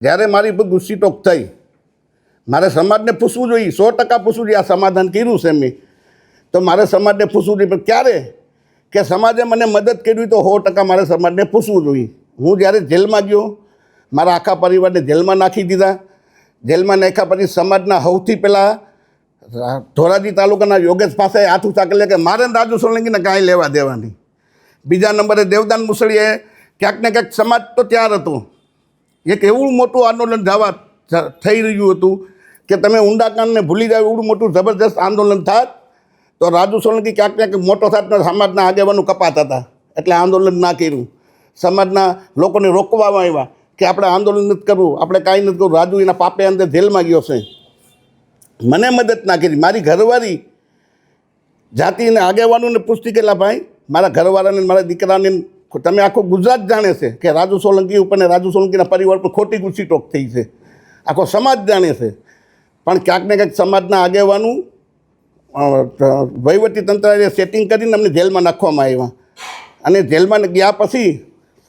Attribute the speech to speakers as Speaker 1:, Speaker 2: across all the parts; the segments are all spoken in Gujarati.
Speaker 1: જ્યારે મારી પર ગુસ્સીટોક થઈ, મારે સમાજને પૂછવું જોઈએ, 100% પૂછવું જોઈએ. આ સમાધાન કર્યું છે મેં, તો મારે સમાજને પૂછવું જોઈએ. પણ ક્યારે કે સમાજે મને મદદ કરી તો 100% મારે સમાજને પૂછવું જોઈએ. હું જ્યારે જેલમાં ગયો, મારા આખા પરિવારને જેલમાં નાખી દીધા. જેલમાં નાખ્યા પછી સમાજના સૌથી પહેલાં ધોરાજી તાલુકાના યોગેશ પાસે હાથ ઊંચા કરી કે મારે રાજુ સોલંકીને કાંઈ લેવા દેવા નહીં. બીજા નંબરે દેવદાન મુસળીએ ક્યાંક ને ક્યાંક સમાજ તો ત્યાર હતો. એક એવું મોટું આંદોલન થઈ રહ્યું હતું કે તમે ઊંડાકાંડને ભૂલી જાવ એવું મોટું જબરદસ્ત આંદોલન થાત તો રાજુ સોલંકી ક્યાંક ને ક્યાંક મોટો થાત. સમાજના આગેવાનો કપાત હતા એટલે આંદોલન ના કર્યું. સમાજના લોકોને રોકવામાં આવ્યા કે આપણે આંદોલન નથી કરવું, આપણે કાંઈ નથી કરવું. રાજુ એના પાપે અંદર જેલમાં ગયો છે. મને મદદ ના કરી. મારી ઘરવાળી જાતિને આગેવાનોને પૂછતી કેટલા ભાઈ મારા ઘરવાળાને મારા દીકરાને તમે આખું ગુજરાત જાણે છે કે રાજુ સોલંકી ઉપર ને રાજુ સોલંકીના પરિવાર પર ખોટી ગુસ્સીટોક થઈ છે. આખો સમાજ જાણે છે. પણ ક્યાંક ને ક્યાંક સમાજના આગેવાનું વહીવટી તંત્રએ સેટિંગ કરીને અમને જેલમાં નાખવામાં આવ્યા. અને જેલમાં ગયા પછી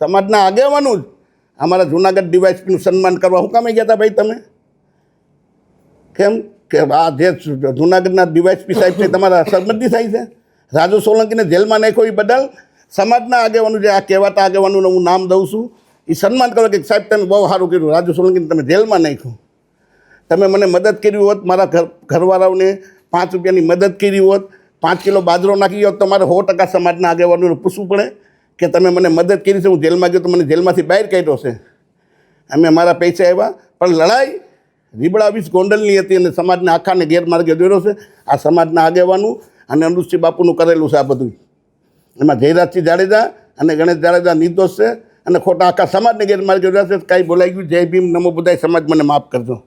Speaker 1: સમાજના આગેવાનું જ અમારા જૂનાગઢ ડીવાયએસપીનું સન્માન કરવા હું કામે ગયા હતા ભાઈ તમે? કેમ કે આ જે જૂનાગઢના ડીવાયએસપી સાહેબ છે તમારા સરબંધી થાય છે. રાજુ સોલંકીને જેલમાં નાખ્યો એ બદલ સમાજના આગેવાનું જે આ કહેવાતા આગેવાનોને હું નામ દઉં છું એ સન્માન કરો કે સાહેબ તમે બહુ સારું કર્યું, રાજુ સોલંકીને તમે જેલમાં નાખ્યું. તમે મને મદદ કરી હોત, મારા ઘરવાળાઓને 5 રૂપિયાની મદદ કરી હોત, 5 કિલો બાજરો નાખી હોત તો મારે 100% સમાજના આગેવાનોને પૂછવું પડે કે તમે મને મદદ કરી છે. હું જેલમાં ગયો તો મને જેલમાંથી બહાર કાઢ્યો છે. અમે મારા પૈસા આવ્યા પણ લડાઈ રીબડા વીસ ગોંડલની હતી અને સમાજને આખાને ગેરમાર્ગે દોર્યો છે. આ સમાજના આગેવાનું અને અનુજસિંહ બાપુનું કરેલું છે આ બધું. એમાં જયરાજસિંહ જાડેજા અને ગણેશ જાડેજા નિર્દોષ છે અને ખોટા આખા સમાજને ગેરમાર્ગે દોર્યા છે. કાંઈ બોલાઈ ગયું. જય ભીમ, નમો બુદ્ધાય. સમાજ મને માફ કરજો.